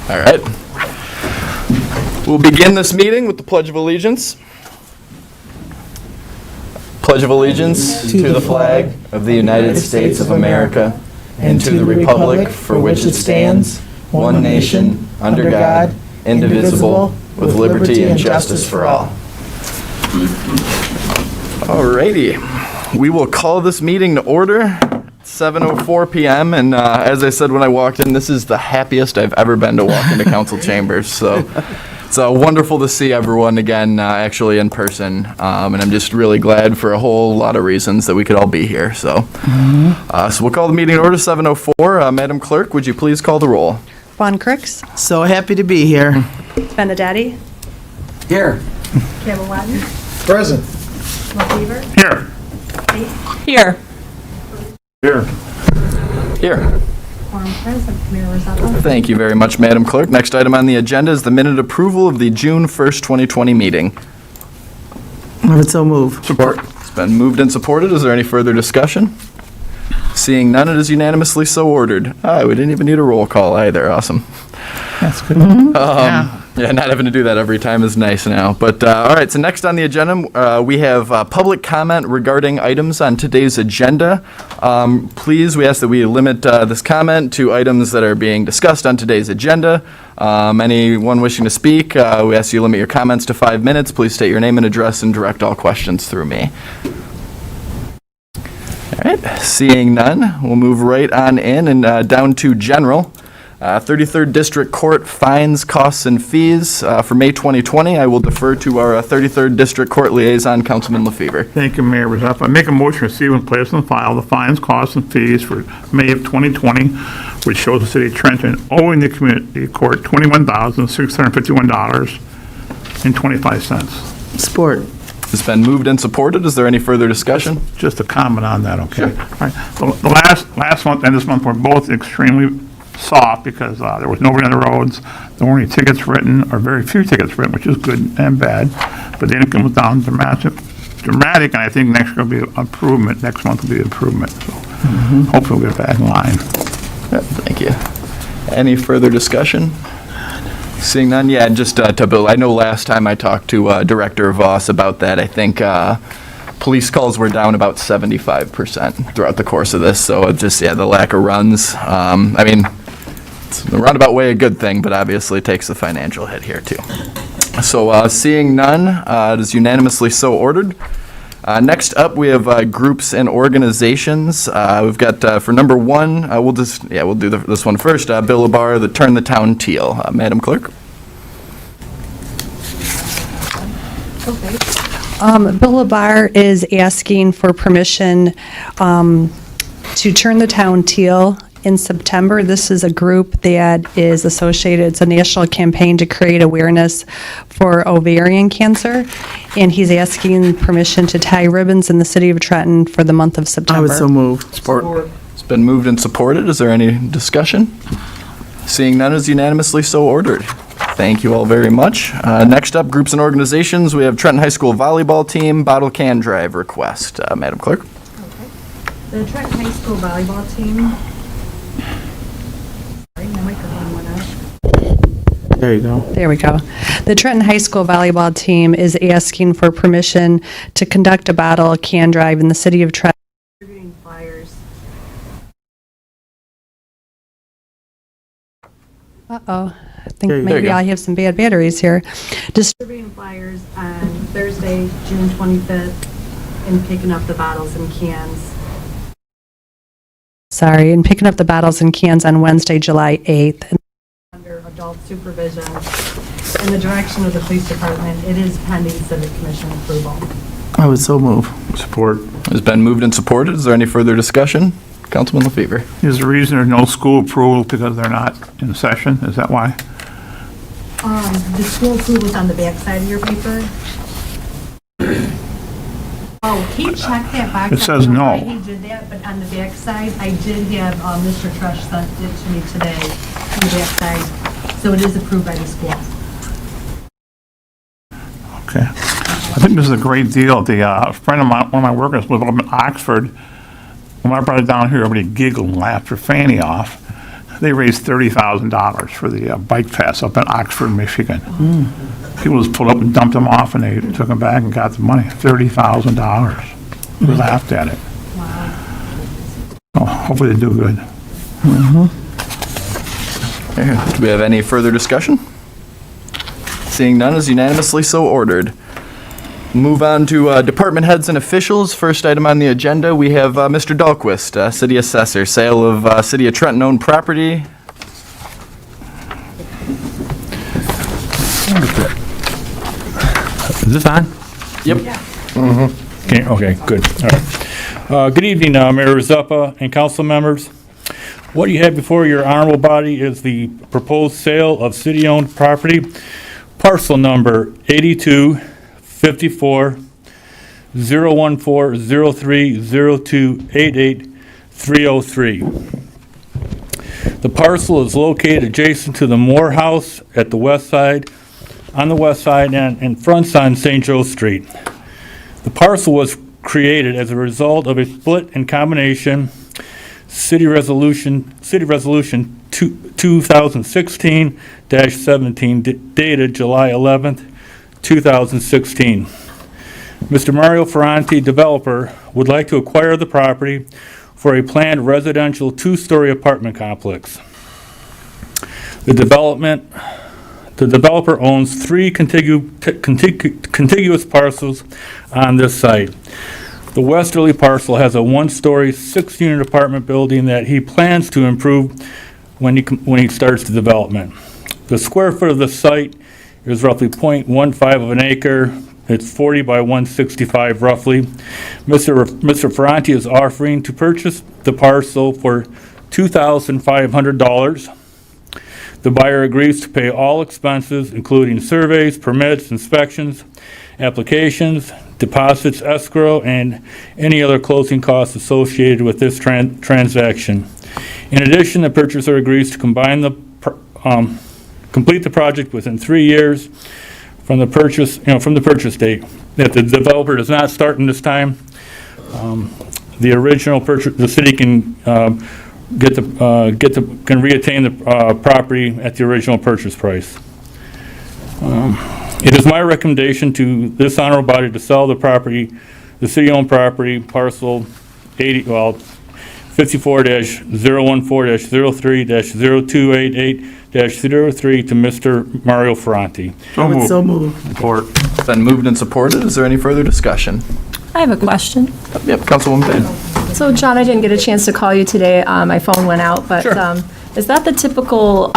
All right. We'll begin this meeting with the Pledge of Allegiance. Pledge of allegiance to the flag of the United States of America and to the republic for which it stands, one nation, under God, indivisible, with liberty and justice for all. Alrighty. We will call this meeting to order. 7:04 p.m. and as I said when I walked in, this is the happiest I've ever been to walk into council chambers. So it's wonderful to see everyone again, actually in person, and I'm just really glad for a whole lot of reasons that we could all be here. So we'll call the meeting to order. 7:04. Madam Clerk, would you please call the roll? Von Crooks, So happy to be here. Benedetti, Here. Campbell Watton, Present. LaFever, Here. Here. Here. Here. Quorum present, Mayor Rosado. Thank you very much, Madam Clerk. Next item on the agenda is the minute approval of the June 1st, 2020 meeting. I would so move. Support. It's been moved and supported. Is there any further discussion? Seeing none, it is unanimously so ordered. We didn't even need a roll call either. Awesome. That's good. Yeah, not having to do that every time is nice now. But, all right, so next on the agenda, we have public comment regarding items on today's agenda. Please, we ask that we limit this comment to items that are being discussed on today's agenda. Anyone wishing to speak, we ask you limit your comments to 5 minutes. Please state your name and address and direct all questions through me. All right, seeing none, we'll move right on in and down to general. 33rd District Court fines, costs, and fees for May 2020. I will defer to our 33rd District Court liaison, Councilman LaFever. Thank you, Mayor Rosado. I make a motion to receive and place on file the fines, costs, and fees for May of 2020, which shows the city of Trenton owing the community court $21,651.25. Support. It's been moved and supported. Is there any further discussion? Just a comment on that, okay? All right. The last month and this month were both extremely soft because there was nobody on the roads. There weren't any tickets written, or very few tickets written, which is good and bad. But the income was down dramatic, and I think next will be improvement. Next month will be improvement. So hopefully we'll get back in line. Thank you. Any further discussion? Seeing none, yeah, just to Bill, I know last time I talked to Director Voss about that, I think police calls were down about 75% throughout the course of this, so it just, the lack of runs. I mean, it's in a roundabout way a good thing, but obviously takes the financial hit here too. So seeing none, it is unanimously so ordered. Next up, we have groups and organizations. We've got, for number one, we'll do this one first. Bill Labar, the Turn the Town Teal. Madam Clerk. Okay. Bill Labar is asking for permission to turn the town teal in September. This is a group that is associated, it's a national campaign to create awareness for ovarian cancer, and he's asking permission to tie ribbons in the city of Trenton for the month of September. I would so move. Support. It's been moved and supported. Is there any discussion? Seeing none, is unanimously so ordered. Thank you all very much. Next up, groups and organizations. We have Trenton High School volleyball team bottle can drive request. Madam Clerk. Okay. The Trenton High School volleyball team. Sorry, my microphone went out. There you go. There we go. The Trenton High School volleyball team is asking for permission to conduct a bottle can drive in the city of Trenton. Distributing flyers. Uh-oh. I think There you maybe go. I have some bad batteries here. Distributing flyers on Thursday, June 25th, and picking up the bottles and cans. Sorry, and picking up the bottles and cans on Wednesday, July 8th. Under adult supervision and the direction of the police department, it is pending civic commission approval. I would so move. Support. Has been moved and supported. Is there any further discussion? Councilman LaFever. Is the reason there's no school approval because they're not in session? Is that why? The school approval is on the back side of your paper. Oh, he checked that box. It says no. I don't know why he did that, but on the back side, I did have Mr. Trush sent it to me today on the back side. So it is approved by the school. Okay. I think this is a great deal. The friend of mine, one of my workers lives up in Oxford. When I brought it down here, everybody giggled and laughed their fanny off. they raised $30,000 for the bike pass up in Oxford, Michigan. People just pulled up and dumped them off, and they took them back and got the money, $30,000. We laughed at it. Oh, hopefully they do good. Do we have any further discussion? Seeing none is unanimously so ordered. Move on to department heads and officials. First item on the agenda, we have Mr. Dahlquist, City Assessor, sale of City of Trenton owned property. Is this on? Yep. Okay, good. All right. Good evening, Mayor Zappa and council members. What you have before your honorable body is the proposed sale of city-owned property, parcel number 82-54-014-03-02-88-303. The parcel is located adjacent to the Moore House at the west side, on the west side, and fronts on St. Joe Street. The parcel was created as a result of a split and combination City Resolution 2016-17 dated July 11th, 2016. Mr. Mario Ferranti, developer, would like to acquire the property for a planned residential two-story apartment complex. The developer owns 3 contiguous parcels on this site. The westerly parcel has a 1-story, 6-unit apartment building that he plans to improve when he starts the development. The square foot of the site is roughly 0.15 of an acre. It's 40 by 165 roughly. Mr. Ferranti is offering to purchase the parcel for $2,500. The buyer agrees to pay all expenses, including surveys, permits, inspections, applications, deposits, escrow, and any other closing costs associated with this transaction. In addition, the purchaser agrees to complete the project within 3 years from the purchase date. If the developer does not start in this time, the original purchase, the city can can reattain the property at the original purchase price. It is my recommendation to this honorable body to sell the property, the city-owned property, parcel 54-014-03-0288-303 to Mr. Mario Ferranti. I would so move. Support. It's been moved and supported. Is there any further discussion? I have a question. Yep, Councilwoman Payne. So, John, I didn't get a chance to call you today. My phone went out, but is that the typical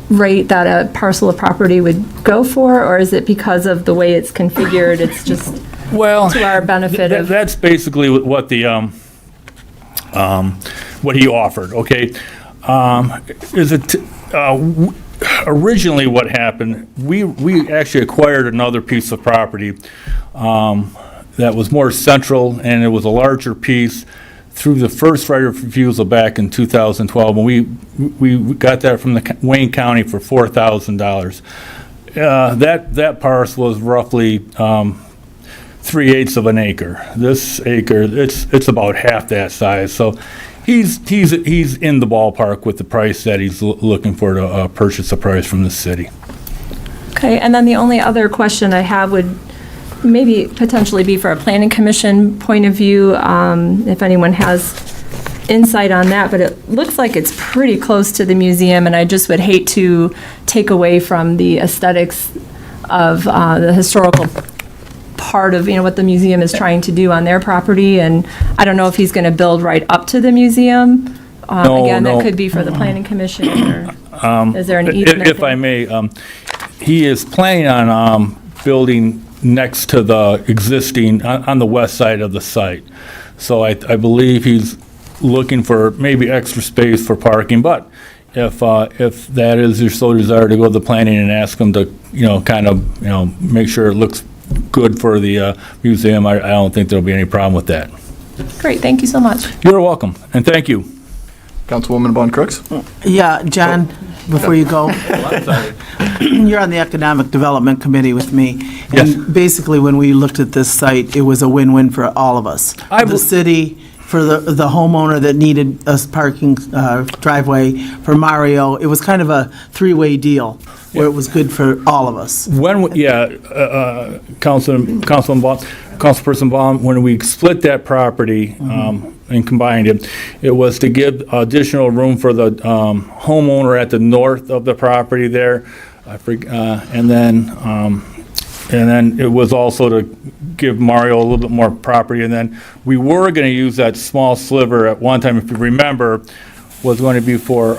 rate that a parcel of property would go for, or is it because of the way it's configured, it's just Well, to our benefit of? that's basically what the what he offered. Okay, originally what happened? We actually acquired another piece of property that was more central, and it was a larger piece through the first right of refusal back in 2012, and we got that from the Wayne County for $4,000. That parcel was roughly 3/8 of an acre. This acre, it's about half that size. So he's in the ballpark with the price that he's looking for to purchase a price from the city. Okay, and then the only other question I have would maybe potentially be for a planning commission point of view, if anyone has insight on that, but it looks like it's pretty close to the museum, and I just would hate to take away from the aesthetics of the historical part of, what the museum is trying to do on their property, and I don't know if he's going to build right up to the museum. Again, No. that could be for the planning commission, or is there an easement? If I may, he is planning on building next to the existing, on the west side of the site. So I believe he's looking for maybe extra space for parking, but if that is your sole desire to go to the planning and ask them to, make sure it looks good for the museum, I don't think there'll be any problem with that. Great, thank you so much. You're welcome, and thank you. Councilwoman Von Crooks? Yeah, John, before you go, you're on the Economic Development Committee with me. Yes. And basically, when we looked at this site, it was a win-win for all of us. I The will- city for the homeowner that needed a parking driveway for Mario. It was kind of a three-way deal, where it was good for all of us. Councilperson Baum, when we split that property and combined it, it was to give additional room for the homeowner at the north of the property there. And then it was also to give Mario a little bit more property. And then we were going to use that small sliver at one time, if you remember, was going to be for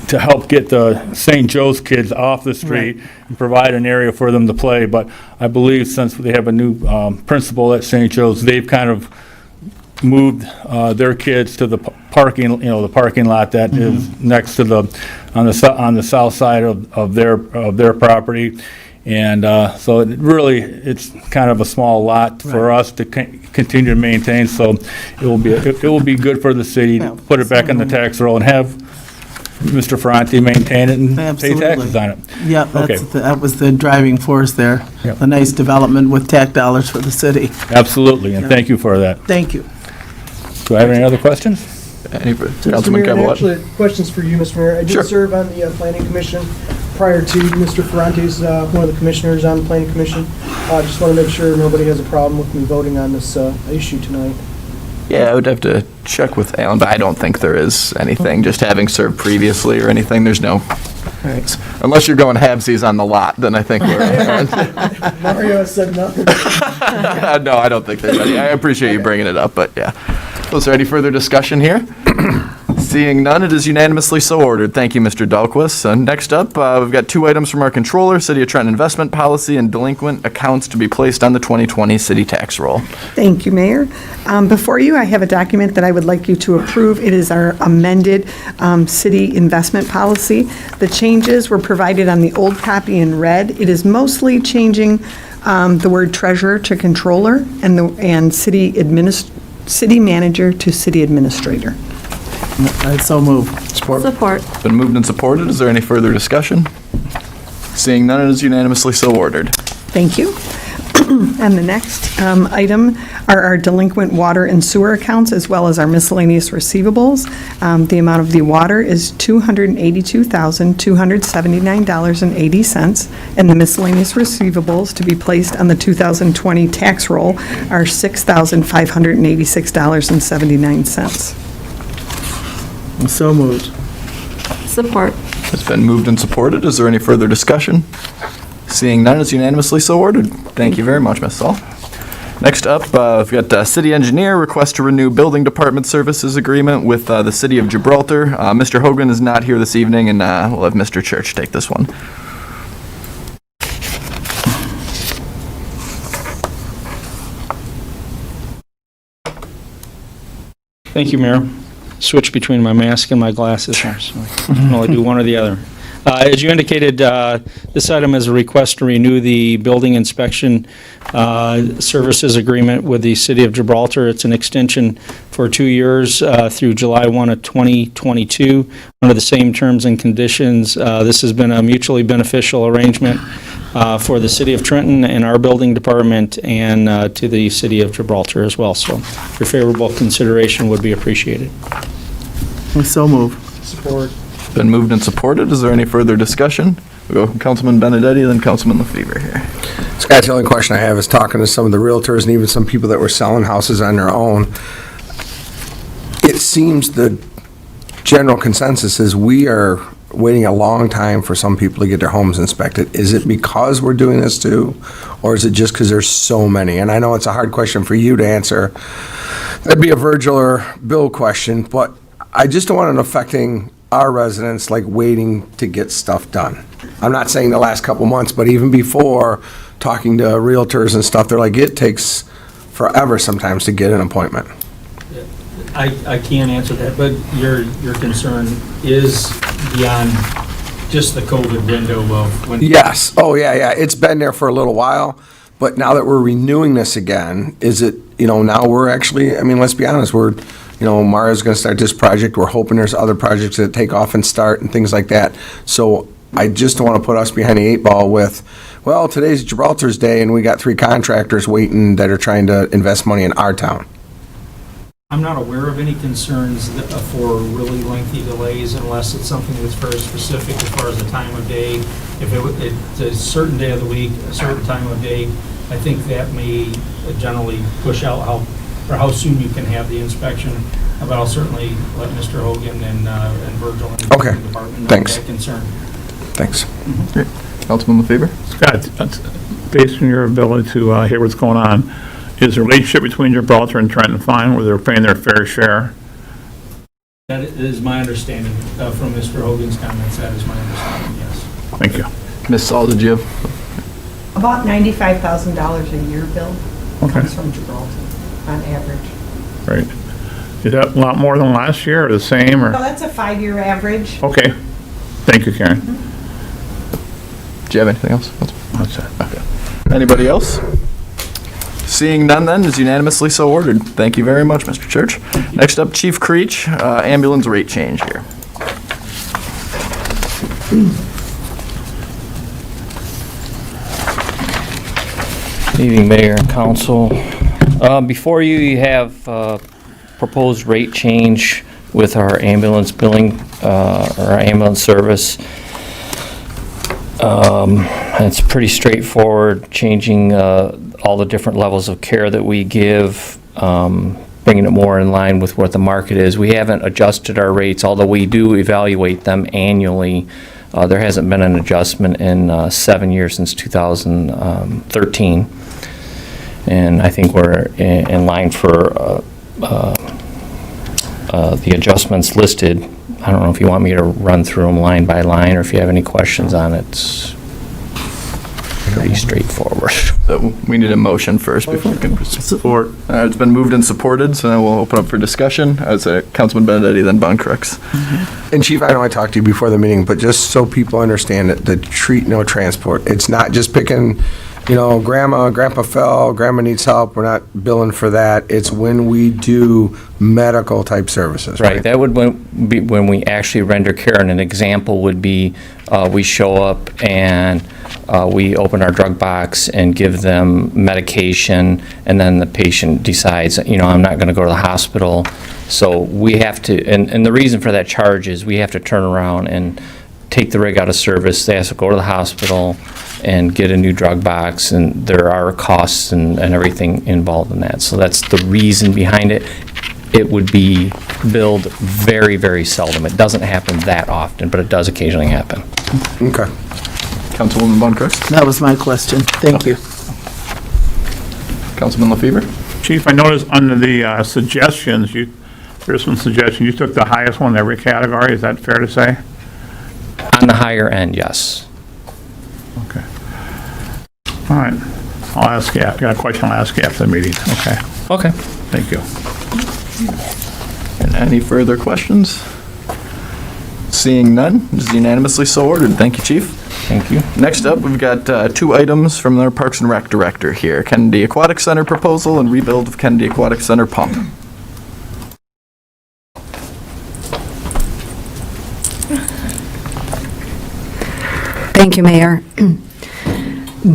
to help get the St. Joe's kids off the street and provide an area for them to play. But I believe since they have a new principal at St. Joe's, they've kind of moved their kids to the parking, the parking lot that is next to on the south side of their property. And so it's kind of a small lot for us to continue to maintain. So it will be good for the city to put it back in the tax roll and have Mr. Ferranti maintain it and pay taxes on it. Yeah, Okay. that was the driving force there. Yep. A nice development with tax dollars for the city. Absolutely, and thank you for that. Thank you. Do I have any other questions? Councilman Mr. Mayor, Cavallo? actually, questions for you, Mr. Mayor. I Sure. did serve on the Planning Commission prior to Mr. Ferrante's one of the commissioners on the Planning Commission. Just want to make sure nobody has a problem with me voting on this issue tonight. Yeah, I would have to check with Alan, but I don't think there is anything. Just having served previously or anything, there's no. Unless you're going halvesies on the lot, then I think we're. Mario has said nothing. No, I don't think there's any. I appreciate you bringing it up, but yeah. Was there any further discussion here? Seeing none, it is unanimously so ordered. Thank you, Mr. Dahlquist. Next up, we've got two items from our controller, City of Trenton investment policy and delinquent accounts to be placed on the 2020 city tax roll. Thank you, Mayor. Before you, I have a document that I would like you to approve. It is our amended city investment policy. The changes were provided on the old copy in red. It is mostly changing the word treasurer to controller and city manager to city administrator. I so move. Support. It's been moved and supported. Is there any further discussion? Seeing none, it is unanimously so ordered. Thank you. And the next item are our delinquent water and sewer accounts, as well as our miscellaneous receivables. The amount of the water is $282,279.80, and the miscellaneous receivables to be placed on the 2020 tax roll are $6,586.79. So moved. Support. It's been moved and supported. Is there any further discussion? Seeing none, it's unanimously so ordered. Thank you very much, Ms. Saul. Next up, we've got city engineer request to renew building department services agreement with the city of Gibraltar. Mr. Hogan is not here this evening, and we'll have Mr. Church take this one. Thank you, Mayor. Switch between my mask and my glasses here, so I can only do one or the other. As you indicated, this item is a request to renew the building inspection services agreement with the City of Gibraltar. It's an extension for 2 years through July 1 of 2022 under the same terms and conditions. This has been a mutually beneficial arrangement for the City of Trenton and our building department and to the City of Gibraltar as well. So your favorable consideration would be appreciated. So move. Support. Been moved and supported. Is there any further discussion? We'll go Councilman Benedetti, then Councilman LaFever here. Scott, the only question I have is talking to some of the realtors and even some people that were selling houses on their own. It seems the general consensus is we are waiting a long time for some people to get their homes inspected. Is it because we're doing this too, or is it just because there's so many? And I know it's a hard question for you to answer. That'd be a Virgil or Bill question, but I just don't want it affecting our residents, like waiting to get stuff done. I'm not saying the last couple months, but even before, talking to realtors and stuff, they're like, it takes forever sometimes to get an appointment. I can't answer that, but your concern is beyond just the COVID window of when. Yes, oh, yeah, it's been there for a little while, but now that we're renewing this again, is it, now we're actually, let's be honest, Mario's gonna start this project, we're hoping there's other projects that take off and start and things like that. So I just don't wanna put us behind the 8 ball with, well, today's Gibraltar's Day and we got 3 contractors waiting that are trying to invest money in our town. I'm not aware of any concerns for really lengthy delays unless it's something that's very specific as far as the time of day. If it's a certain day of the week, a certain time of day, I think that may generally push out how soon you can have the inspection. But I'll certainly let Mr. Hogan and Virgil and the Okay, department know thanks. that concern. Thanks. Great. Councilman LaFever? Scott, that's based on your ability to hear what's going on, is the relationship between Gibraltar and Trenton fine, where they're paying their fair share? That is my understanding from Mr. Hogan's comments. That is my understanding, yes. Thank you. Ms. Saul, did you have? About $95,000 a year bill Okay. comes from Gibraltar on average. Great. Is that a lot more than last year, or the same, or? So that's a 5-year average. Okay. Thank you, Karen. Do you have anything else? That's it. Okay. Anybody else? Seeing none then, is unanimously so ordered. Thank you very much, Mr. Church. Next up, Chief Creech, ambulance rate change here. Good evening, Mayor and Council. Before you, you have proposed rate change with our ambulance billing, or our ambulance service. It's pretty straightforward, changing all the different levels of care that we give, bringing it more in line with what the market is. We haven't adjusted our rates, although we do evaluate them annually. There hasn't been an adjustment in 7 years, since 2013. And I think we're in line for the adjustments listed. I don't know if you want me to run through them line by line, or if you have any questions on it. It's pretty straightforward. So we need a motion first before we can proceed. Support. It's been moved and supported, so now we'll open up for discussion. As Councilman Benedetti, then Von Crooks. And Chief, I know I talked to you before the meeting, but just so people understand it, the treat no transport, it's not just picking, grandpa fell, grandma needs help, we're not billing for that. It's when we do medical type services, right? Right, that would be when we actually render care, and an example would be, we show up and we open our drug box and give them medication, and then the patient decides, I'm not going to go to the hospital. So we have to, and the reason for that charge is we have to turn around and take the rig out of service. They have to go to the hospital and get a new drug box, and there are costs and everything involved in that. So that's the reason behind it. It would be billed very, very seldom. It doesn't happen that often, but it does occasionally happen. Okay. Councilwoman Von Crooks? That was my question. Thank you. Councilman LaFever? Chief, I noticed under the suggestions, there's some suggestions, you took the highest one in every category. Is that fair to say? On the higher end, yes. Okay. All right. I'll ask you, I got a question I'll ask you after the meeting. Okay. Okay. Thank you. And any further questions? Seeing none, it is unanimously so ordered. Thank you, Chief. Thank you. Next up, we've got 2 items from our Parks and Rec Director here. Kennedy Aquatic Center proposal and rebuild of Kennedy Aquatic Center pump. Thank you, Mayor.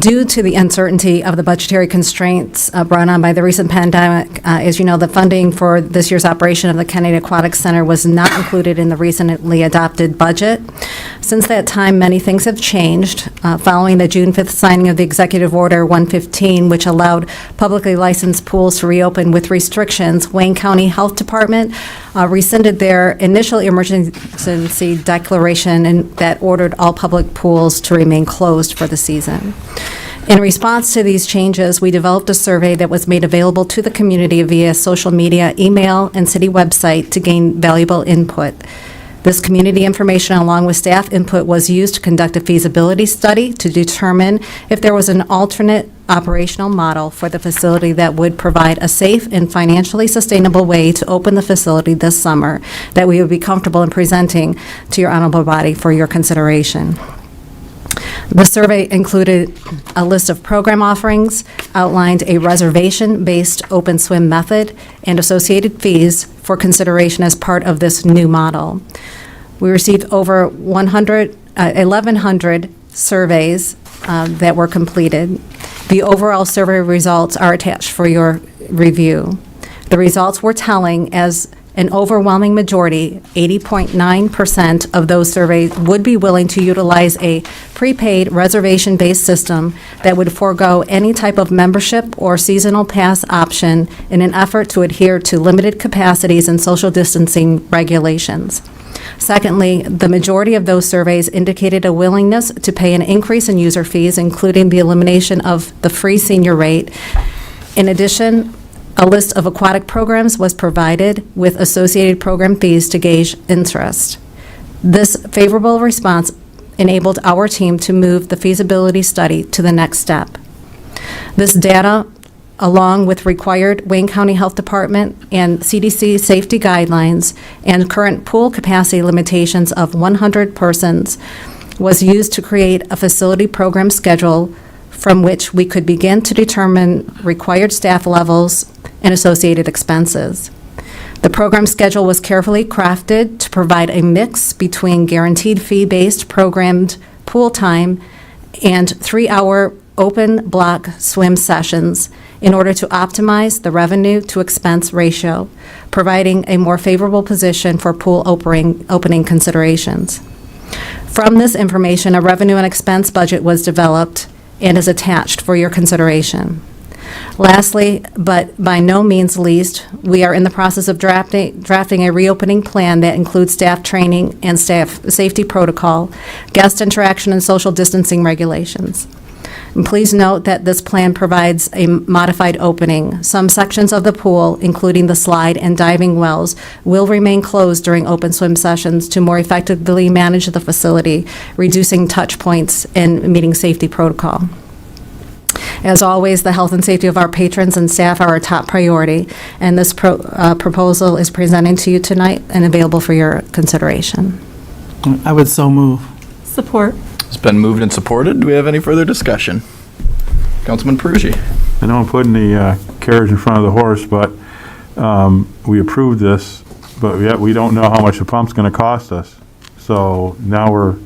Due to the uncertainty of the budgetary constraints brought on by the recent pandemic, as you know, the funding for this year's operation of the Kennedy Aquatic Center was not included in the recently adopted budget. Since that time, many things have changed. Following the June 5th signing of the Executive Order 115, which allowed publicly licensed pools to reopen with restrictions, Wayne County Health Department rescinded their initial emergency declaration and that ordered all public pools to remain closed for the season. In response to these changes, we developed a survey that was made available to the community via social media, email, and city website to gain valuable input. This community information, along with staff input, was used to conduct a feasibility study to determine if there was an alternate operational model for the facility that would provide a safe and financially sustainable way to open the facility this summer that we would be comfortable in presenting to your honorable body for your consideration. The survey included a list of program offerings, outlined a reservation-based open swim method, and associated fees for consideration as part of this new model. We received over 1,100 surveys that were completed. The overall survey results are attached for your review. The results were telling, as an overwhelming majority, 80.9% of those surveyed would be willing to utilize a prepaid reservation-based system that would forego any type of membership or seasonal pass option in an effort to adhere to limited capacities and social distancing regulations. Secondly, the majority of those surveys indicated a willingness to pay an increase in user fees, including the elimination of the free senior rate. In addition, a list of aquatic programs was provided with associated program fees to gauge interest. This favorable response enabled our team to move the feasibility study to the next step. This data, along with required Wayne County Health Department and CDC safety guidelines and current pool capacity limitations of 100 persons, was used to create a facility program schedule from which we could begin to determine required staff levels and associated expenses. The program schedule was carefully crafted to provide a mix between guaranteed fee-based programmed pool time and 3-hour open block swim sessions in order to optimize the revenue to expense ratio, providing a more favorable position for pool opening considerations. From this information, a revenue and expense budget was developed and is attached for your consideration. Lastly, but by no means least, we are in the process of drafting a reopening plan that includes staff training and staff safety protocol, guest interaction, and social distancing regulations. And please note that this plan provides a modified opening. Some sections of the pool, including the slide and diving wells, will remain closed during open swim sessions to more effectively manage the facility, reducing touch points and meeting safety protocol. As always, the health and safety of our patrons and staff are our top priority, and this proposal is presented to you tonight and available for your consideration. I would so move. Support. It's been moved and supported. Do we have any further discussion? Councilman Peruggi. I know I'm putting the carriage in front of the horse, but we approved this, but yet we don't know how much the pump's going to cost us. So now we're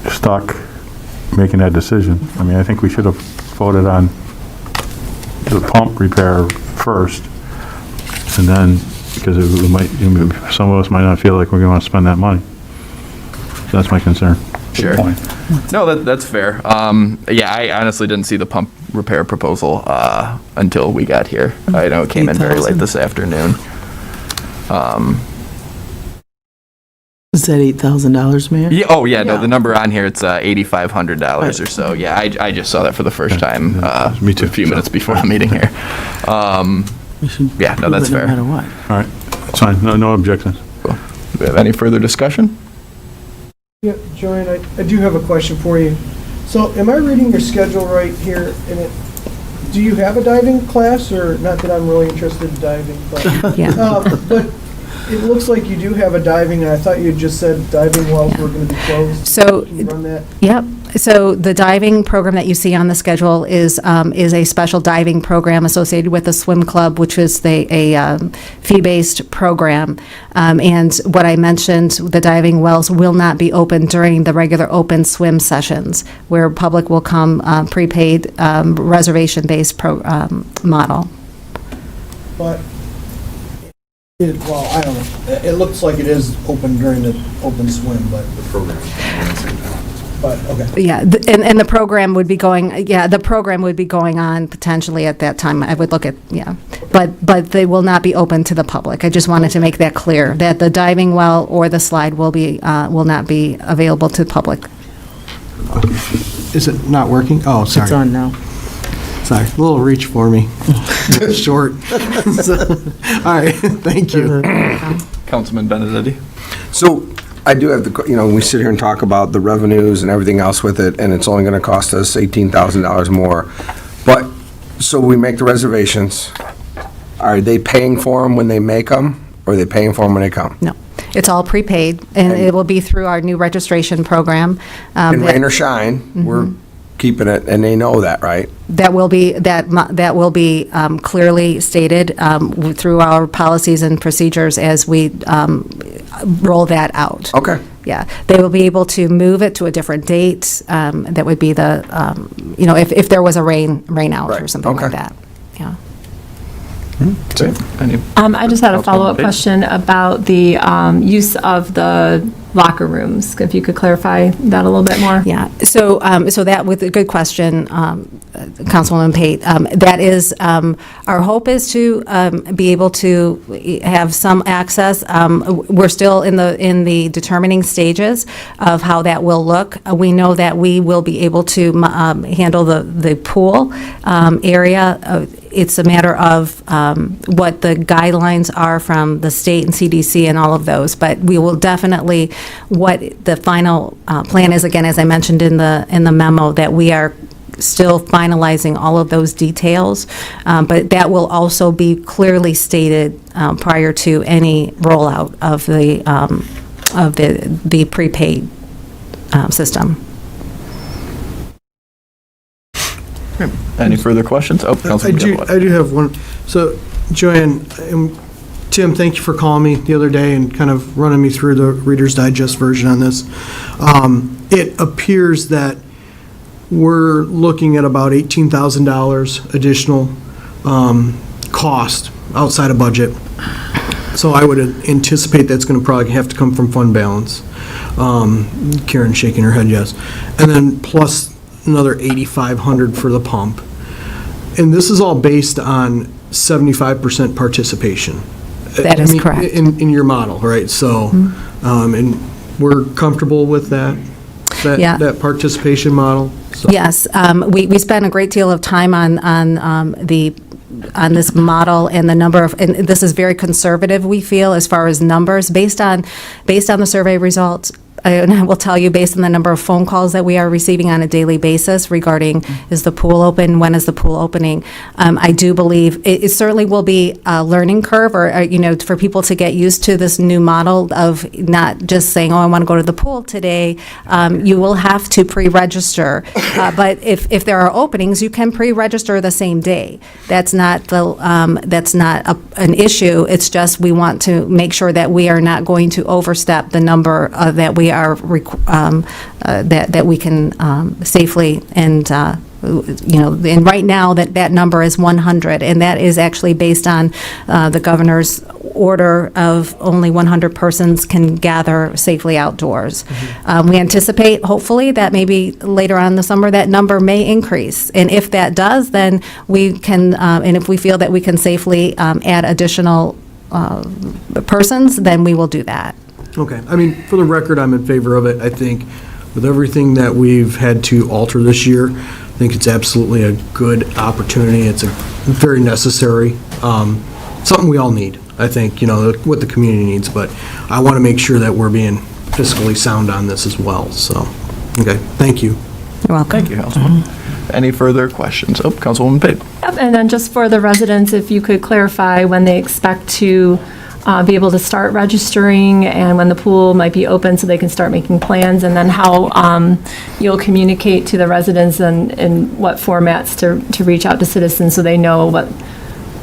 stuck making that decision. I mean, I think we should have voted on the pump repair first, and then, because it might, some of us might not feel like we're going to spend that money. So that's my concern. Sure. No, that's fair. Yeah, I honestly didn't see the pump repair proposal until we got here. I know it came in very late this afternoon. Is that $8,000, Mayor? Yeah, oh, yeah, no, the number on here, it's $8,500 or so. Yeah, I just saw that for the first time. Me too. A few minutes before the meeting here. Yeah, no, that's fair. No matter what. All right, it's fine. No objections. Cool. Do we have any further discussion? Yeah, Joanne, I do have a question for you. So am I reading your schedule right here? And do you have a diving class, or not that I'm really interested in diving, but, Yeah. but it looks like you do have a diving, and I thought you just said diving wells were going to be closed. So, Can you run that? yep. So the diving program that you see on the schedule is a special diving program associated with the swim club, which is a fee-based program. And what I mentioned, the diving wells will not be open during the regular open swim sessions, where public will come prepaid reservation-based model. But, well, I don't know. It looks like it is open during the open swim, but. The program. But, okay. Yeah, and the program would be going on potentially at that time. I would look at, yeah. But they will not be open to the public. I just wanted to make that clear, that the diving well or the slide will not be available to the public. Is it not working? Oh, sorry. It's on now. Sorry, a little reach for me. Short. All right, thank you. Councilman Benedetti? So I do have we sit here and talk about the revenues and everything else with it, and it's only going to cost us $18,000 more. But, so we make the reservations. Are they paying for them when they make them, or are they paying for them when they come? No, it's all prepaid, and it will be through our new registration program. In rain or shine, we're keeping it, and they know that, right? That will be clearly stated through our policies and procedures as we roll that out. Okay. Yeah, they will be able to move it to a different date. That would be if there was a rain out or Right. something like Okay. that. Yeah. I just had a follow-up question about the use of the locker rooms. If you could clarify that a little bit more. Yeah, so that, with a good question, Councilwoman Pate, that is, our hope is to be able to have some access. We're still in the determining stages of how that will look. We know that we will be able to handle the pool area. It's a matter of what the guidelines are from the state and CDC and all of those, but we will definitely, what the final plan is, again, as I mentioned in the memo, that we are still finalizing all of those details, but that will also be clearly stated prior to any rollout of the prepaid system. Any further questions? Oh, Councilman Gibraltar. I do have one. So, Joanne, Tim, thank you for calling me the other day and kind of running me through the Reader's Digest version on this. It appears that we're looking at about $18,000 additional cost outside of budget. So I would anticipate that's going to probably have to come from fund balance. Karen's shaking her head yes. And then plus another $8,500 for the pump. And this is all based on 75% participation. That is correct. In your model, right? So, and we're comfortable with that? Yeah. That participation model? So. Yes, we spent a great deal of time on this model and the number of, and this is very conservative, we feel, as far as numbers, based on the survey results. And I will tell you, based on the number of phone calls that we are receiving on a daily basis regarding, is the pool open, when is the pool opening? I do believe it certainly will be a learning curve, or, for people to get used to this new model of not just saying, oh, I want to go to the pool today. You will have to pre-register. But if there are openings, you can pre-register the same day. That's not an issue. It's just we want to make sure that we are not going to overstep the number that we are that we can safely and and right now that number is 100, and that is actually based on the governor's order of only 100 persons can gather safely outdoors. We anticipate, hopefully, that maybe later on in the summer that number may increase, and if that does, then we can, and if we feel that we can safely add additional persons, then we will do that. Okay. I mean, for the record, I'm in favor of it. I think with everything that we've had to alter this year, I think it's absolutely a good opportunity. It's a very necessary, something we all need, I think, what the community needs. But I want to make sure that we're being fiscally sound on this as well. So, okay. Thank you. You're welcome. Thank you, Councilman. Any further questions? Oh, Councilwoman Pate. Yep, and then just for the residents, if you could clarify when they expect to be able to start registering and when the pool might be open so they can start making plans, and then how you'll communicate to the residents and in what formats to reach out to citizens so they know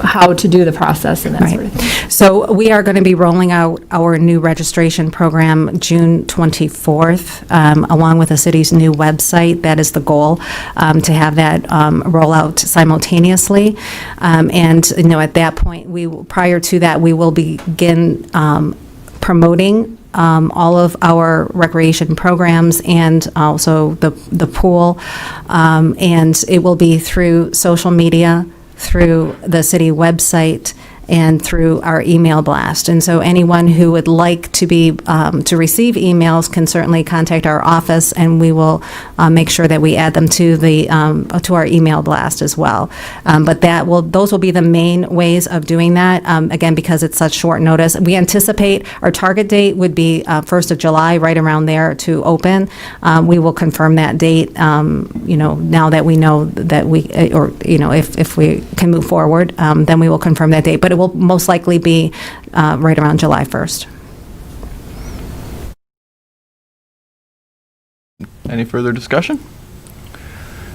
how to do the process and that sort of thing. So we are going to be rolling out our new registration program June 24th, along with the city's new website. That is the goal, to have that roll out simultaneously. And, at that point, prior to that, we will begin promoting all of our recreation programs and also the pool. And it will be through social media, through the city website, and through our email blast. And so anyone who would like to be to receive emails can certainly contact our office, and we will make sure that we add them to to our email blast as well. But those will be the main ways of doing that. Again, because it's such short notice, we anticipate our target date would be 1st of July, right around there, to open. We will confirm that date. Now that we know that if we can move forward, then we will confirm that date. But it will most likely be right around July 1st. Any further discussion?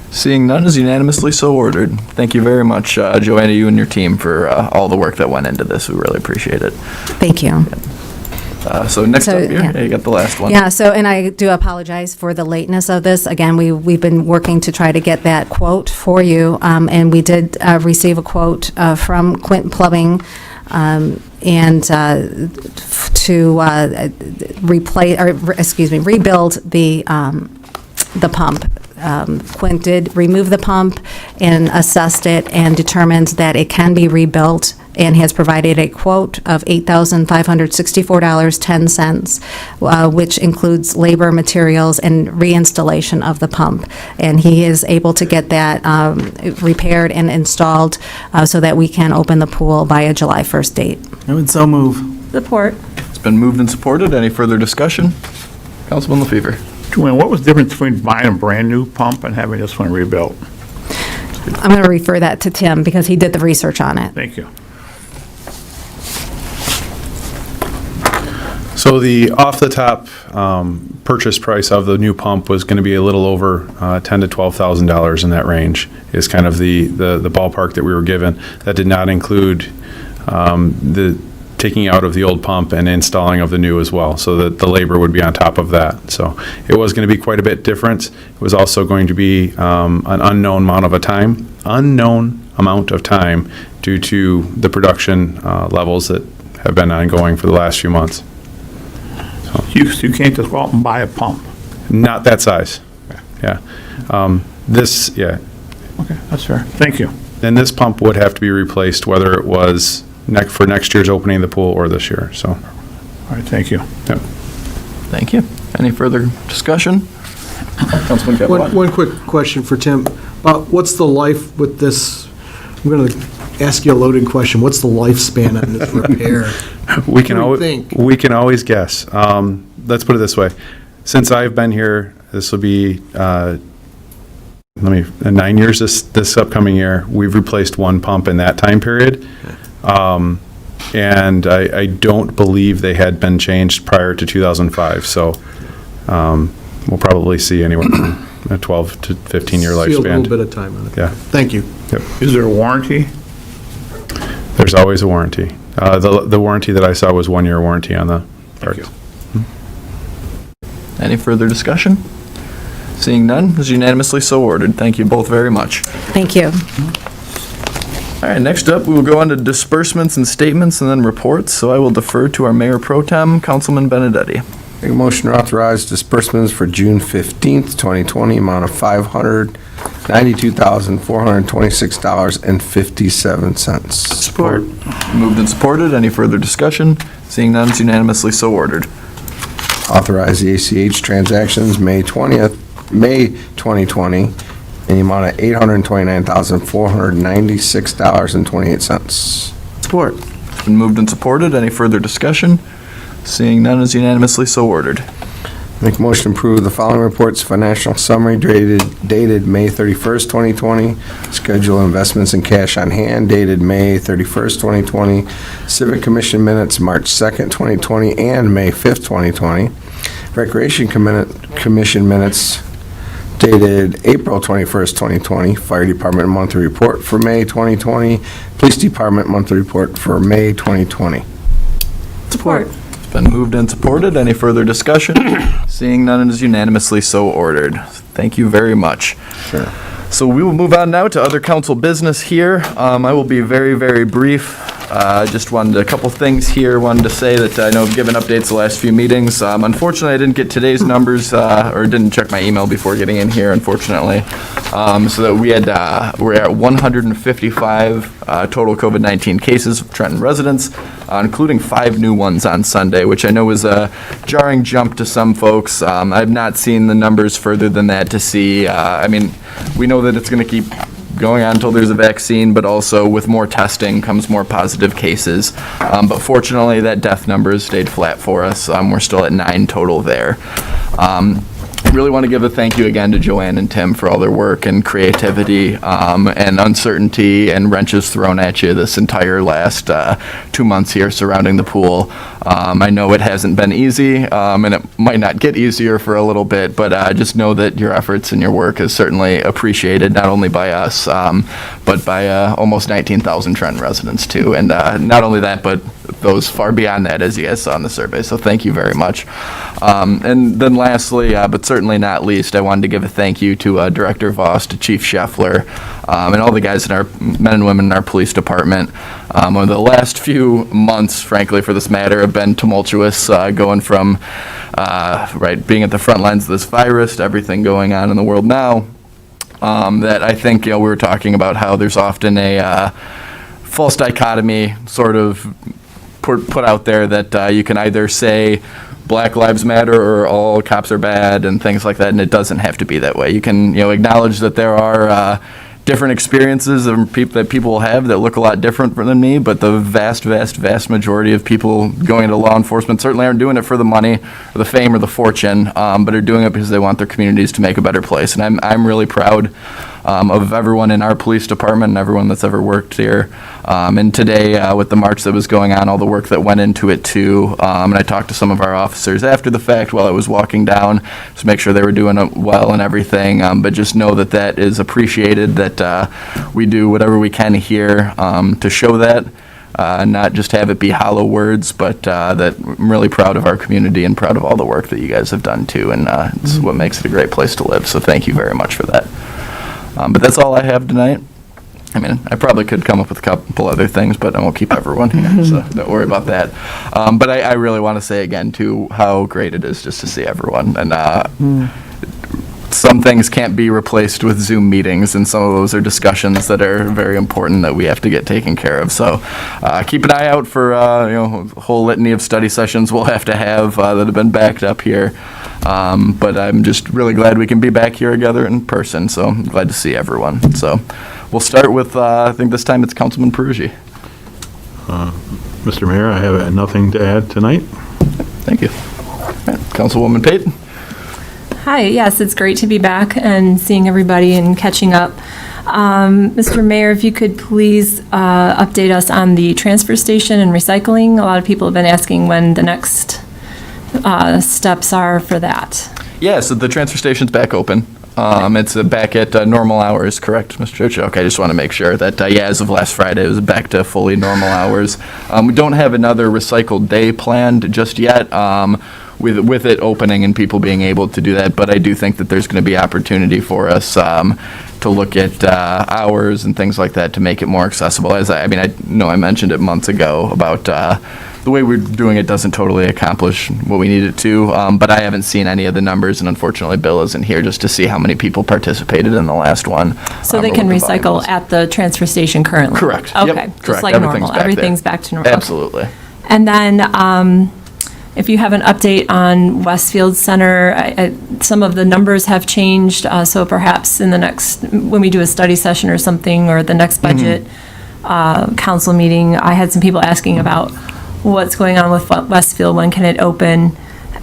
Seeing none is unanimously so ordered. Thank you very much, Joanna, you and your team, for all the work that went into this. We really appreciate it. Thank you. So next So, up here, yeah. yeah, you got the last one. Yeah, so, and I do apologize for the lateness of this. Again, we've been working to try to get that quote for you, and we did receive a quote from Quint Plumbing, and to replace, or, excuse me, rebuild the pump. Quint did remove the pump and assessed it and determined that it can be rebuilt, and has provided a quote of $8,564.10, which includes labor, materials, and reinstallation of the pump. And he is able to get that repaired and installed so that we can open the pool by a July 1st date. I would so move. Support. It's been moved and supported. Any further discussion? Councilman LaFever. Joanne, what was the difference between buying a brand-new pump and having this one rebuilt? I'm going to refer that to Tim because he did the research on it. Thank you. So the off-the-top purchase price of the new pump was going to be a little over $10,000 to $12,000 in that range, is kind of the ballpark that we were given. That did not include the taking out of the old pump and installing of the new as well, so that the labor would be on top of that. So it was going to be quite a bit different. It was also going to be an unknown amount of time due to the production levels that have been ongoing for the last few months. You can't just go out and buy a pump? Not that size. Yeah. This, yeah. Okay, that's fair. Thank you. Then this pump would have to be replaced, whether it was for next year's opening of the pool or this year, so. All right, thank you. Yep. Thank you. Any further discussion? Councilman Capelli. One quick question for Tim. What's the life with this? I'm going to ask you a loaded question. What's the lifespan on this repair? We can always guess. Let's put it this way. Since I've been here, this will be 9 years this upcoming year. We've replaced one pump in that time period. And I don't believe they had been changed prior to 2005. So we'll probably see anywhere from a 12 to 15-year lifespan. See a little bit of time on it. Yeah. Thank you. Yep. Is there a warranty? There's always a warranty. The warranty that I saw was 1-year warranty on the parts. Any further discussion? Seeing none, is unanimously so ordered. Thank you both very much. Thank you. All right, next up, we will go on to disbursements and statements and then reports. So I will defer to our Mayor Pro Tem, Councilman Benedetti. Make a motion to authorize disbursements for June 15th, 2020, amount of $592,426.57. Support. Moved and supported. Any further discussion? Seeing none, it's unanimously so ordered. Authorize the ACH transactions May 2020, in the amount of $829,496.28. Support. It's been moved and supported. Any further discussion? Seeing none, is unanimously so ordered. Make a motion to approve the following reports: financial summary dated May 31st, 2020, schedule investments in cash on hand dated May 31st, 2020, Civic Commission minutes March 2nd, 2020, and May 5th, 2020, Recreation Commission minutes dated April 21st, 2020, Fire Department monthly report for May 2020, Police Department monthly report for May 2020. Support. It's been moved and supported. Any further discussion? Seeing none, it is unanimously so ordered. Thank you very much. Sure. So we will move on now to other council business here. I will be very, very brief. Just wanted a couple things here. Wanted to say that I know I've given updates the last few meetings. Unfortunately, I didn't get today's numbers or didn't check my email before getting in here, unfortunately. So that we're at 155 total COVID-19 cases of Trenton residents, including 5 new ones on Sunday, which I know was a jarring jump to some folks. I've not seen the numbers further than that to see. I mean, we know that it's going to keep going on until there's a vaccine, but also with more testing comes more positive cases. But fortunately, that death number has stayed flat for us. We're still at 9 total there. I really want to give a thank you again to Joanne and Tim for all their work and creativity and uncertainty and wrenches thrown at you this entire last 2 months here surrounding the pool. I know it hasn't been easy, and it might not get easier for a little bit, but just know that your efforts and your work is certainly appreciated, not only by us, but by almost 19,000 Trenton residents too. And not only that, but those far beyond that, as you guys saw in the survey. So thank you very much. And then lastly, but certainly not least, I wanted to give a thank you to Director Voss, to Chief Scheffler, and all the guys in our men and women in our police department. Over the last few months, frankly, for this matter, have been tumultuous, going from being at the front lines of this virus to everything going on in the world now. That I think, we were talking about how there's often a false dichotomy sort of put out there that you can either say Black Lives Matter or all cops are bad and things like that, and it doesn't have to be that way. You can, acknowledge that there are different experiences that people have that look a lot different than me, but the vast majority of people going into law enforcement certainly aren't doing it for the money or the fame or the fortune, but are doing it because they want their communities to make a better place. And I'm really proud of everyone in our police department and everyone that's ever worked here. And today, with the march that was going on, all the work that went into it too, and I talked to some of our officers after the fact while I was walking down to make sure they were doing it well and everything, but just know that that is appreciated, that we do whatever we can here to show that, not just have it be hollow words, but that I'm really proud of our community and proud of all the work that you guys have done too, and it's what makes it a great place to live, so thank you very much for that. But that's all I have tonight. I mean, I probably could come up with a couple other things, but I won't keep everyone here, so don't worry about that. But I really want to say again, too, how great it is just to see everyone. And some things can't be replaced with Zoom meetings, and some of those are discussions that are very important that we have to get taken care of. So keep an eye out for a whole litany of study sessions we'll have to have that have been backed up here. But I'm just really glad we can be back here together in person, so I'm glad to see everyone. So we'll start with, I think this time it's Councilman Peruggi. Mr. Mayor, I have nothing to add tonight. Thank you. Councilwoman Pate? Hi, yes, it's great to be back and seeing everybody and catching up. Mr. Mayor, if you could please update us on the transfer station and recycling. A lot of people have been asking when the next steps are for that. Yeah, so the transfer station's back open. It's back at normal hours, correct, Mr. Church? Okay, I just want to make sure that, as of last Friday, it was back to fully normal hours. We don't have another recycled day planned just yet, with it opening and people being able to do that, but I do think that there's going to be opportunity for us to look at hours and things like that to make it more accessible. I know I mentioned it months ago about the way we're doing it doesn't totally accomplish what we need it to, but I haven't seen any of the numbers, and unfortunately Bill isn't here just to see how many people participated in the last one. So they can recycle at the transfer station currently? Correct. Okay, Yep, just correct. like normal. Everything's back to normal. Absolutely. And then if you have an update on Westfield Center, some of the numbers have changed, so perhaps in the next, when we do a study session or something, or the next budget council meeting, I had some people asking about what's going on with Westfield, when can it open?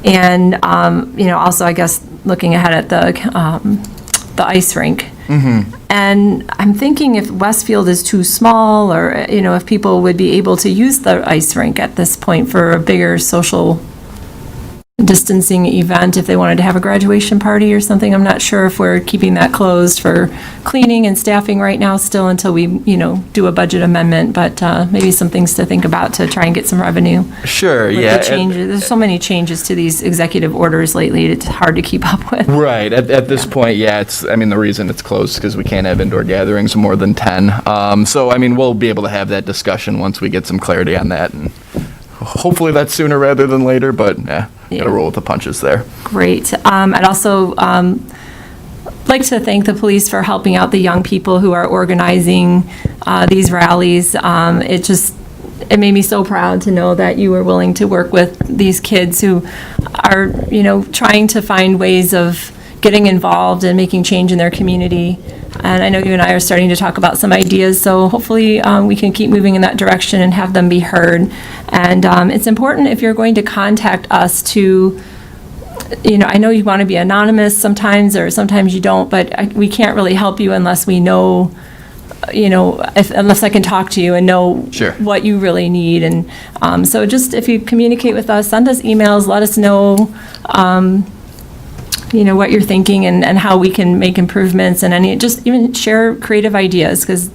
And, also, I guess, looking ahead at the ice rink. And I'm thinking if Westfield is too small, or, if people would be able to use the ice rink at this point for a bigger social distancing event, if they wanted to have a graduation party or something. I'm not sure if we're keeping that closed for cleaning and staffing right now still until we, do a budget amendment, but maybe some things to think about to try and get some revenue. Sure, With yeah. the changes. There's so many changes to these executive orders lately, it's hard to keep up with. Right. At this point, yeah, the reason it's closed is because we can't have indoor gatherings of more than 10. So, we'll be able to have that discussion once we get some clarity on that, and hopefully that's sooner rather than later, but gotta roll with the punches there. Great. I'd also like to thank the police for helping out the young people who are organizing these rallies. It made me so proud to know that you were willing to work with these kids who are, trying to find ways of getting involved and making change in their community. And I know you and I are starting to talk about some ideas, so hopefully we can keep moving in that direction and have them be heard. And it's important, if you're going to contact us, to, I know you want to be anonymous sometimes, or sometimes you don't, but we can't really help you unless we know, unless I can talk to you and know Sure. what you really need. And so just if you communicate with us, send us emails, let us know what you're thinking and how we can make improvements, and just even share creative ideas, because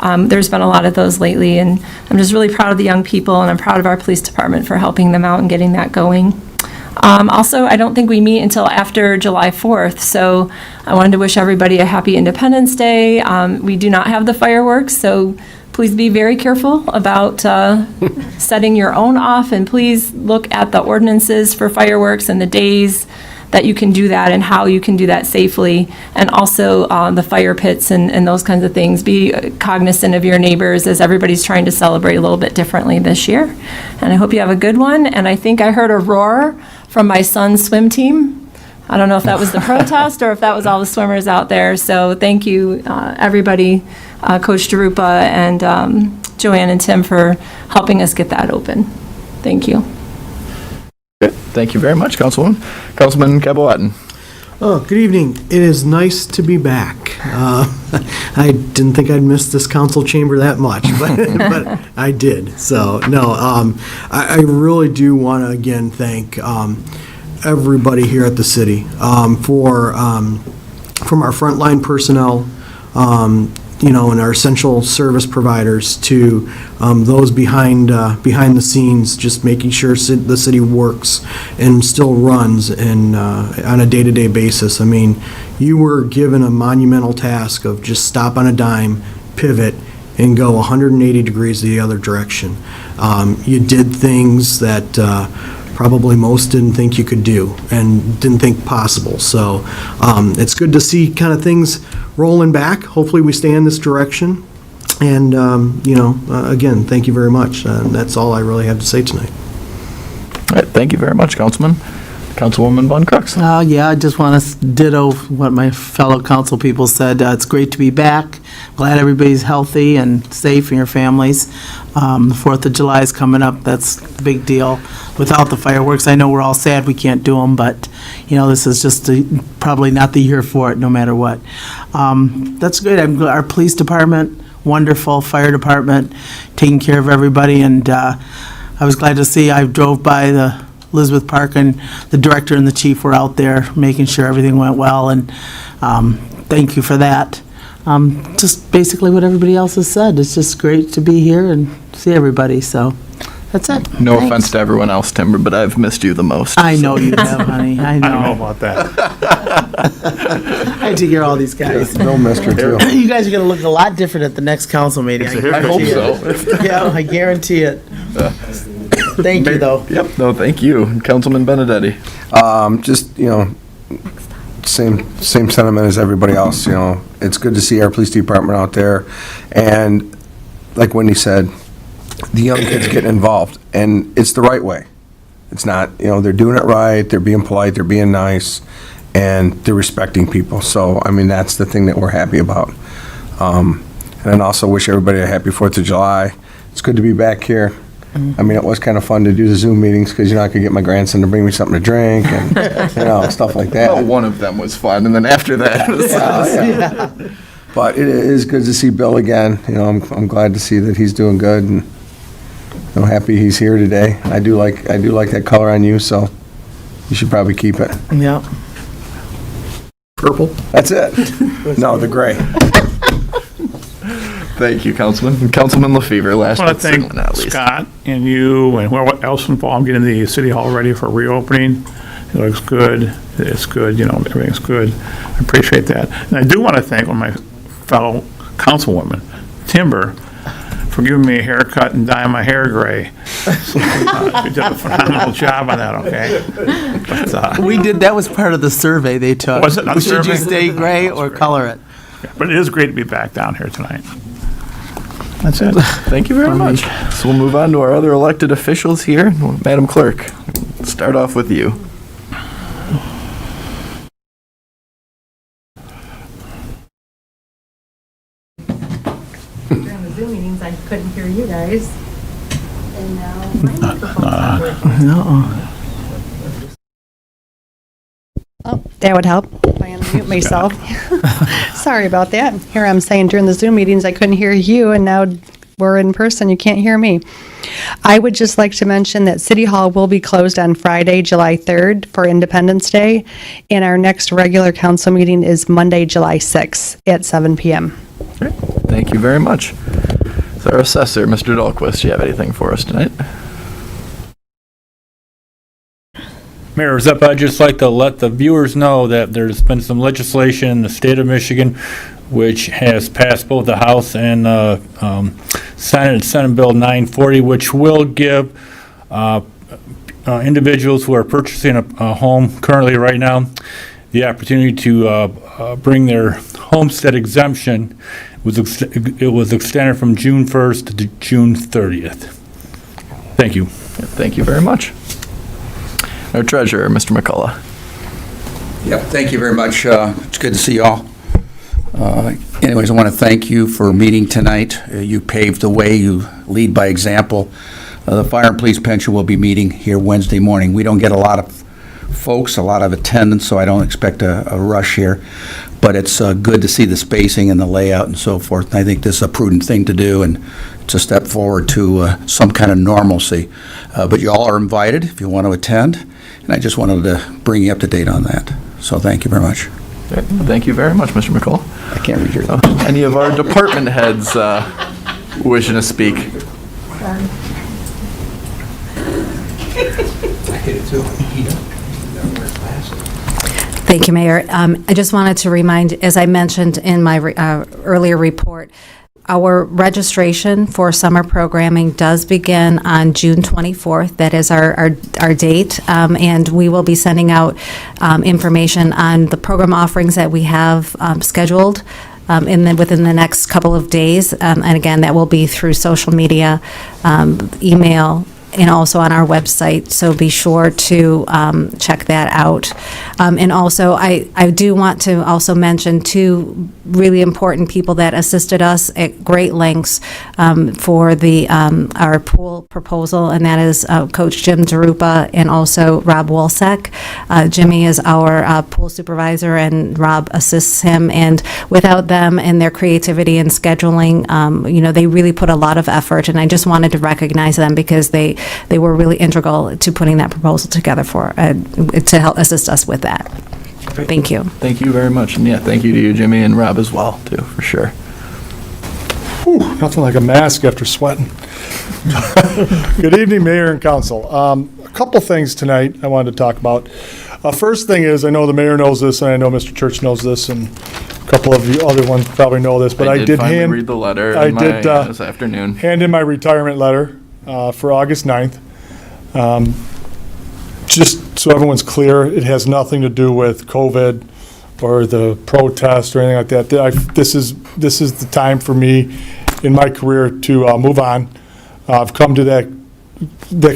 There's been a lot of those lately, and I'm just really proud of the young people, and I'm proud of our police department for helping them out and getting that going. Also, I don't think we meet until after July 4th, so I wanted to wish everybody a happy Independence Day. We do not have the fireworks, so please be very careful about setting your own off, and please look at the ordinances for fireworks and the days that you can do that and how you can do that safely, and also the fire pits and those kinds of things. Be cognizant of your neighbors as everybody's trying to celebrate a little bit differently this year. And I hope you have a good one, and I think I heard a roar from my son's swim team. I don't know if that was the protest or if that was all the swimmers out there. So thank you, everybody, Coach DeRupa and Joanne and Tim for helping us get that open. Thank you. Okay, thank you very much, Councilwoman. Councilman Caboatin. Oh, good evening. It is nice to be back. I didn't think I'd miss this council chamber that much, but I did. So, no, I really do want to, again, thank everybody here at the city from our frontline personnel, and our essential service providers to those behind the scenes, just making sure the city works and still runs and on a day-to-day basis. I mean, you were given a monumental task of just stop on a dime, pivot, and go 180 degrees the other direction. You did things that probably most didn't think you could do and didn't think possible. So it's good to see kind of things rolling back. Hopefully we stay in this direction. And, again, thank you very much. That's all I really have to say tonight. All right, thank you very much, Councilman. Councilwoman Von Crux. Yeah, I just want to ditto what my fellow council people said. It's great to be back. Glad everybody's healthy and safe and your families. The 4th of July is coming up. That's a big deal. Without the fireworks, I know we're all sad we can't do them, but, this is just probably not the year for it, no matter what. That's good. Our police department, wonderful. Fire department, taking care of everybody. And I was glad to see, I drove by the Elizabeth Park, and the director and the chief were out there making sure everything went well, and thank you for that. Just basically what everybody else has said. It's just great to be here and see everybody, so that's it. No Thanks. offense to everyone else, Timber, but I've missed you the most. I know you have, honey. I I don't know know. about that. I take care of all these guys. No, Mr. too. You guys are going to look a lot different at the next council meeting. I hope so. Yeah, I guarantee it. Thank you, though. Yep, no, thank you. Councilman Benedetti. Just, same sentiment as everybody else, It's good to see our police department out there. And like Wendy said, the young kids getting involved, and it's the right way. It's not, they're doing it right, they're being polite, they're being nice, and they're respecting people. So, that's the thing that we're happy about. And then also wish everybody a happy 4th of July. It's good to be back here. It was kind of fun to do the Zoom meetings because, I could get my grandson to bring me something to drink and, stuff like that. Well, one of them was fun, and then after that, it was Yeah. But it is good to see Bill again. I'm glad to see that he's doing good, and I'm happy he's here today. I do like that color on you, so you should probably keep it. Yeah. Purple? That's it. No, the gray. Thank you, Councilman. And Councilman LaFever, last I want but to thank certainly not least. Scott and you and whoever else involved getting the city hall ready for reopening. It looks good. It's good, everything's good. I appreciate that. And I do want to thank one of my fellow councilwomen, Timber, for giving me a haircut and dyeing my hair gray. So, you did a phenomenal job on that, okay? But, That was part of the survey they took. Was it on the Should you survey? stay gray or color it? but it is great to be back down here tonight. That's it. Thank you very much. So we'll move on to our other elected officials here. Madam Clerk, start off with you. During the Zoom meetings, I couldn't hear you guys. And now my microphone's not working. No. Oh, that would help if I unmute myself. Sorry about that. Here I'm saying during the Zoom meetings, I couldn't hear you, and now we're in person, you can't hear me. I would just like to mention that City Hall will be closed on Friday, July 3rd for Independence Day, and our next regular council meeting is Monday, July 6th at 7 p.m. Great. Thank you very much. So our assessor, Mr. Dahlquist, do you have anything for us tonight? Mayor, I'd just like to let the viewers know that there's been some legislation in the state of Michigan which has passed both the House and Senate Bill 940, which will give individuals who are purchasing a home currently right now the opportunity to bring their homestead exemption. It was extended from June 1st to June 30th. Thank you. Thank you very much. Our treasurer, Mr. McCullough. Yep, thank you very much. It's good to see you all. Anyways, I want to thank you for meeting tonight. You paved the way. You lead by example. The fire and police pension will be meeting here Wednesday morning. We don't get a lot of folks, a lot of attendance, so I don't expect a rush here. But it's good to see the spacing and the layout and so forth. I think this is a prudent thing to do, and it's a step forward to some kind of normalcy. But you all are invited if you want to attend, and I just wanted to bring you up to date on that. So thank you very much. Great. Thank you very much, Mr. McCall. I can't read your... Any of our department heads wishing to speak? Thank you, Mayor. I just wanted to remind, as I mentioned in my earlier report, our registration for summer programming does begin on June 24th. That is our date, and we will be sending out information on the program offerings that we have scheduled within the next couple of days. And again, that will be through social media, email, and also on our website, so be sure to check that out. And also, I do want to also mention two really important people that assisted us at great lengths for our pool proposal, and that is Coach Jim DeRupa and also Rob Wolsek. Jimmy is our pool supervisor, and Rob assists him, and without them and their creativity and scheduling, they really put a lot of effort, and I just wanted to recognize them because they were really integral to putting that proposal together to help assist us with that. Thank you. Thank you very much. And yeah, thank you to you, Jimmy, and Rob as well, too, for sure. Whew, nothing like a mask after sweating. Good evening, Mayor and Council. A couple things tonight I wanted to talk about. First thing is, I know the mayor knows this, and I know Mr. Church knows this, and a couple of you other ones probably know this, but I did finally read the letter this afternoon. Hand in my retirement letter for August 9th. Just so everyone's clear, it has nothing to do with COVID or the protest or anything like that. This is the time for me in my career to move on. I've come to that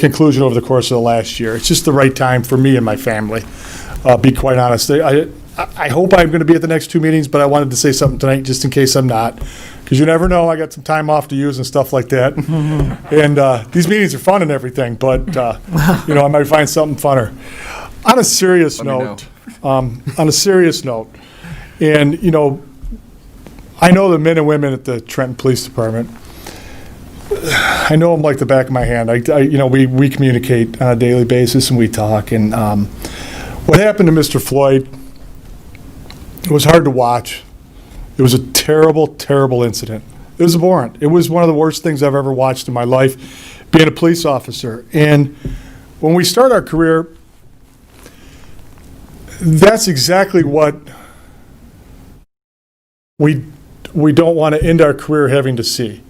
conclusion over the course of the last year. It's just the right time for me and my family. Be quite honest. I hope I'm going to be at the next two meetings, but I wanted to say something tonight just in case I'm not, because you never know. I got some time off to use and stuff like that. And these meetings are fun and everything, but I might find something funner. On a serious note, and I know the men and women at the Trenton Police Department. I know them like the back of my hand. We communicate on a daily basis and we talk. And what happened to Mr. Floyd, it was hard to watch. It was a terrible, terrible incident. It was abhorrent. It was one of the worst things I've ever watched in my life, being a police officer. And when we start our career, that's exactly what we don't want to end our career having to see.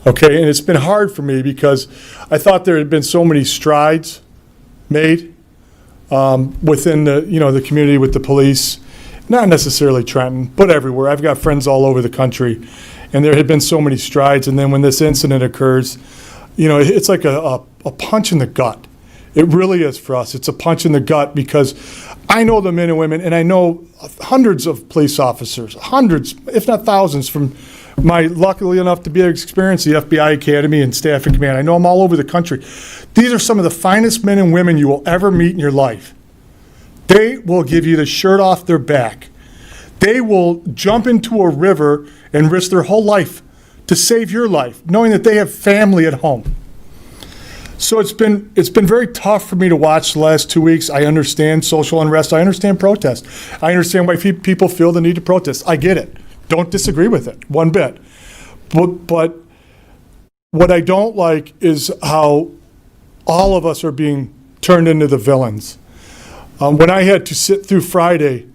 Okay, and it's been hard for me because I thought there had been so many strides made within the community with the police. Not necessarily Trenton, but everywhere. I've got friends all over the country, and there had been so many strides. And then when this incident occurs, it's like a punch in the gut. It really is for us. It's a punch in the gut because I know the men and women, and I know hundreds of police officers, hundreds, if not thousands, from my luckily enough to be experienced the FBI Academy and Staff and Command. I know them all over the country. These are some of the finest men and women you will ever meet in your life. They will give you the shirt off their back. They will jump into a river and risk their whole life to save your life, knowing that they have family at home. So it's been very tough for me to watch the last 2 weeks. I understand social unrest. I understand protest. I understand why people feel the need to protest. I get it. don't disagree with it one bit. But what I don't like is how all of us are being turned into the villains. When I had to sit through Friday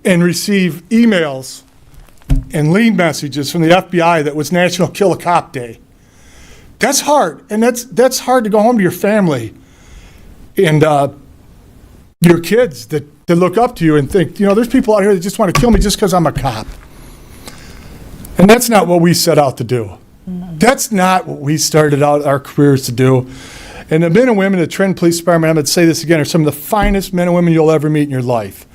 and receive emails and lead messages from the FBI that was National Kill a Cop Day, that's hard. And that's hard to go home to your family and your kids that look up to you and think, there's people out here that just want to kill me just because I'm a cop. And that's not what we set out to do. That's not what we started out our careers to do. And the men and women at Trenton Police Department, I'm going to say this again, are some of the finest men and women you'll ever meet in your life.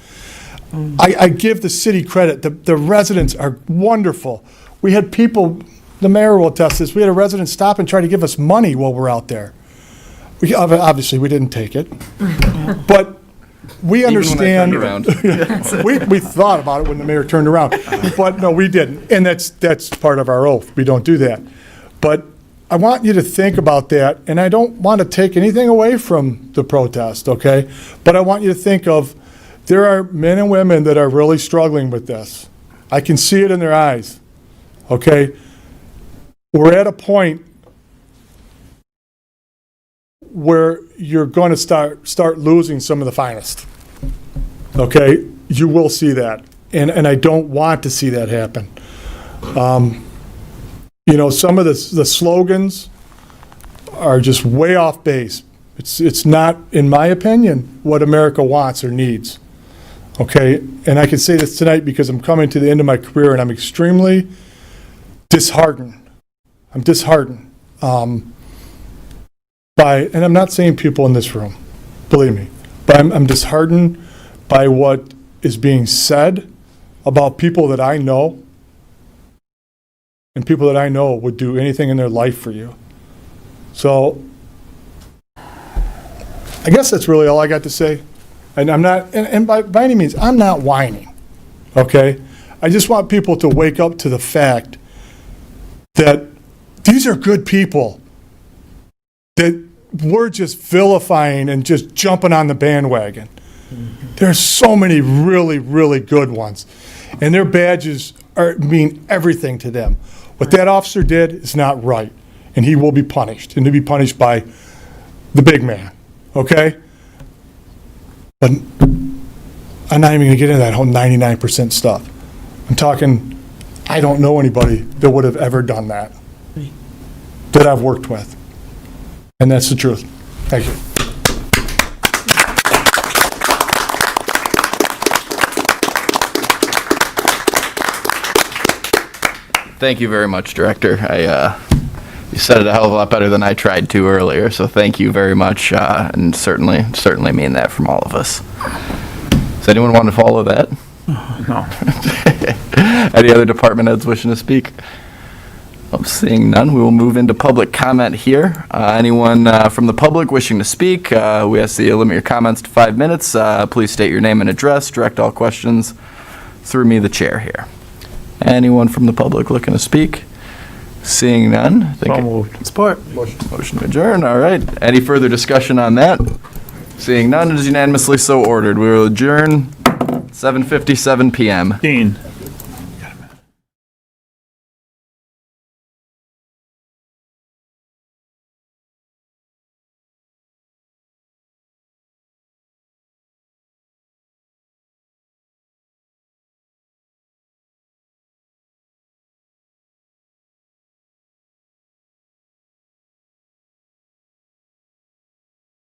I give the city credit. The residents are wonderful. We had people, the mayor will attest this, we had a resident stop and try to give us money while we're out there. Obviously, we didn't take it. But we understand. Even when I turned around. We thought about it when the mayor turned around. But no, we didn't. And that's part of our oath. We don't do that. But I want you to think about that, and I don't want to take anything away from the protest, okay? But I want you to think of, there are men and women that are really struggling with this. I can see it in their eyes, okay? We're at a point where you're going to start losing some of the finest, okay? You will see that, and I don't want to see that happen. Some of the slogans are just way off base. It's not, in my opinion, what America wants or needs. Okay? And I can say this tonight because I'm coming to the end of my career and I'm extremely disheartened. I'm disheartened and I'm not saying people in this room, believe me, but I'm disheartened by what is being said about people that I know. And people that I know would do anything in their life for you. So, I guess that's really all I got to say. And I'm not, and by any means, I'm not whining, okay? I just want people to wake up to the fact that these are good people that we're just vilifying and just jumping on the bandwagon. There's so many really, really good ones. And their badges mean everything to them. What that officer did is not right, and he will be punished, and he'll be punished by the big man, okay? But I'm not even going to get into that whole 99% stuff. I'm talking, I don't know anybody that would have ever done that I've worked with, and that's the truth. Thank you. Thank you very much, Director. You said it a hell of a lot better than I tried to earlier, so thank you very much, and certainly mean that from all of us. Does anyone want to follow that? No. Any other department heads wishing to speak? Seeing none, we will move into public comment here. Anyone from the public wishing to speak, we ask that you limit your comments to 5 minutes. Please state your name and address, direct all questions through me, the chair here. Anyone from the public looking to speak? Seeing none? I think So moved. Support. Motion to adjourn, all right. Any further discussion on that? Seeing none, it is unanimously so ordered. We will adjourn 7:57 PM. Dean.